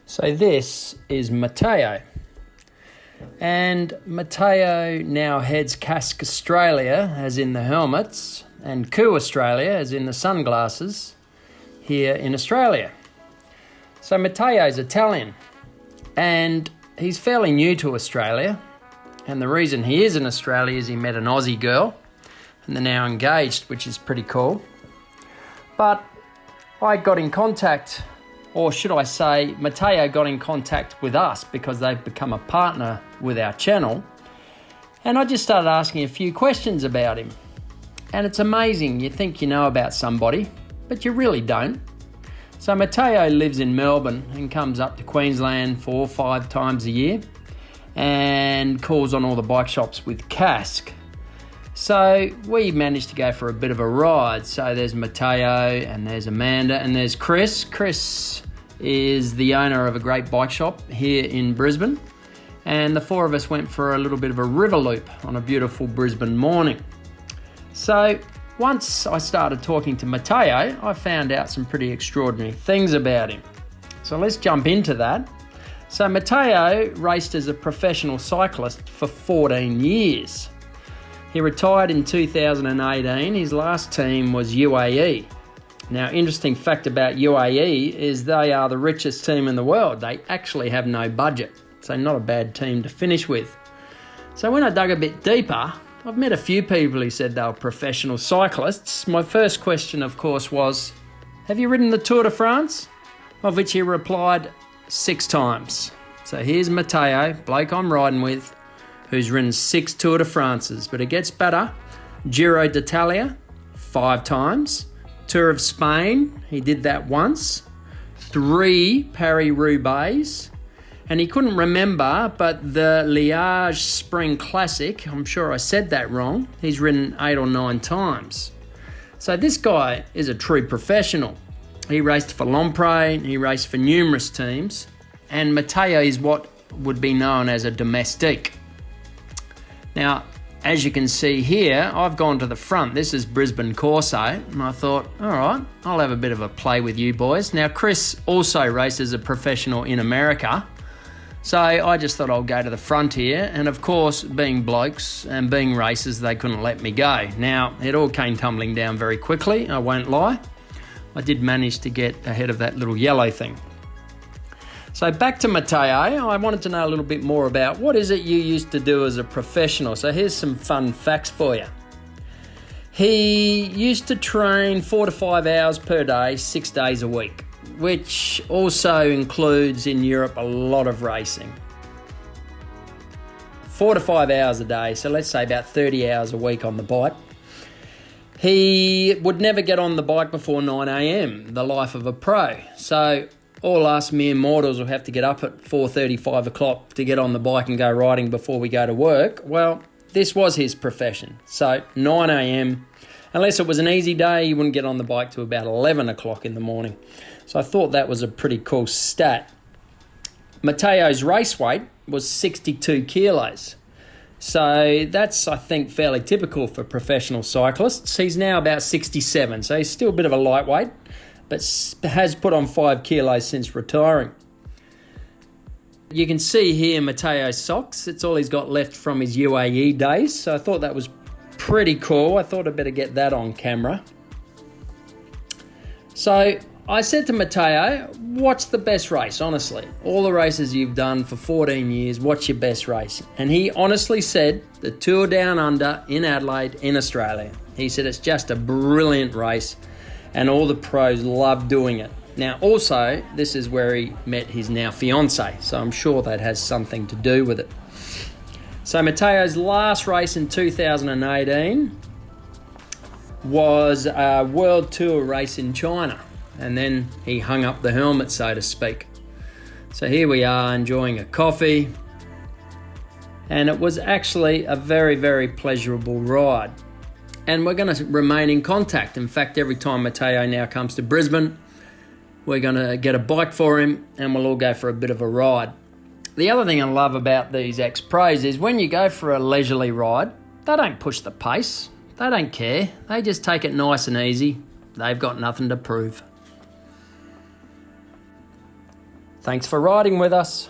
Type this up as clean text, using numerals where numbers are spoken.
So this is Mateo, and Mateo now heads Kask Australia, as in the helmets, and Ku Australia, as in the sunglasses, here in Australia. So Mateo's Italian, and he's fairly new to Australia, and the reason he is in Australia is he met an Aussie girl, and they're now engaged, which is pretty cool. But I got in contact, or should I say, Mateo got in contact with us because they've become a partner with our channel. And I just started asking a few questions about him. And it's amazing, you think you know about somebody, but you really don't. So Mateo lives in Melbourne and comes up to Queensland 4 or 5 times a year and calls on all the bike shops with Kask. So we managed to go for a bit of a ride. So there's Mateo, and there's Amanda, and there's Chris. Chris is the owner of a great bike shop here in Brisbane. And the 4 of us went for a little bit of a river loop on a beautiful Brisbane morning. So once I started talking to Mateo, I found out some pretty extraordinary things about him. So let's jump into that. So Mateo raced as a professional cyclist for 14 years. He retired in 2018. His last team was UAE. Now, interesting fact about UAE is they are the richest team in the world. They actually have no budget, so not a bad team to finish with. So when I dug a bit deeper, I've met a few people who said they were professional cyclists. My first question, of course, was, have you ridden the Tour de France? Of which he replied 6 times. So here's Mateo, bloke I'm riding with, who's ridden 6 Tour de France's, but it gets better. Giro d'Italia, 5 times. Tour of Spain, he did that once. 3 Paris-Roubaix, and he couldn't remember, but the Liège Spring Classic, I'm sure I said that wrong, he's ridden 8 or 9 times. So this guy is a true professional. He raced for Lompre, he raced for numerous teams, and Mateo is what would be known as a domestique. Now, as you can see here, I've gone to the front. This is Brisbane Corso, and I thought, all right, I'll have a bit of a play with you boys. Now, Chris also raced as a professional in America, so I just thought I'll go to the front here, and of course, being blokes and being racers, they couldn't let me go. Now, it all came tumbling down very quickly, I won't lie. I did manage to get ahead of that little yellow thing. So back to Mateo, I wanted to know a little bit more about what is it you used to do as a professional. So here's some fun facts for you. He used to train 4 to 5 hours per day, 6 days a week, which also includes in Europe a lot of racing. 4 to 5 hours a day, so let's say about 30 hours a week on the bike. He would never get on the bike before 9 a.m, the life of a pro. So all us mere mortals will have to get up at 4:30, 5 o'clock to get on the bike and go riding before we go to work. Well, this was his profession. So 9 a.m, unless it was an easy day, he wouldn't get on the bike till about 11 o'clock in the morning. So I thought that was a pretty cool stat. Mateo's race weight was 62 kilos. So that's, I think, fairly typical for professional cyclists. He's now about 67, so he's still a bit of a lightweight, but has put on 5 kilos since retiring. You can see here Mateo's socks. It's all he's got left from his UAE days. So I thought that was pretty cool. I thought I'd better get that on camera. So I said to Mateo, what's the best race, honestly? All the races you've done for 14 years, what's your best race? And he honestly said the Tour Down Under in Adelaide in Australia. He said it's just a brilliant race, and all the pros love doing it. Now, also, this is where he met his now fiancée, so I'm sure that has something to do with it. So Mateo's last race in 2018 was a World Tour race in China, and then he hung up the helmet, so to speak. So here we are enjoying a coffee, and it was actually a very, very pleasurable ride. And we're going to remain in contact. In fact, every time Mateo now comes to Brisbane, we're going to get a bike for him and we'll all go for a bit of a ride. The other thing I love about these ex-pros is when you go for a leisurely ride, they don't push the pace. They don't care. They just take it nice and easy. They've got nothing to prove. Thanks for riding with us.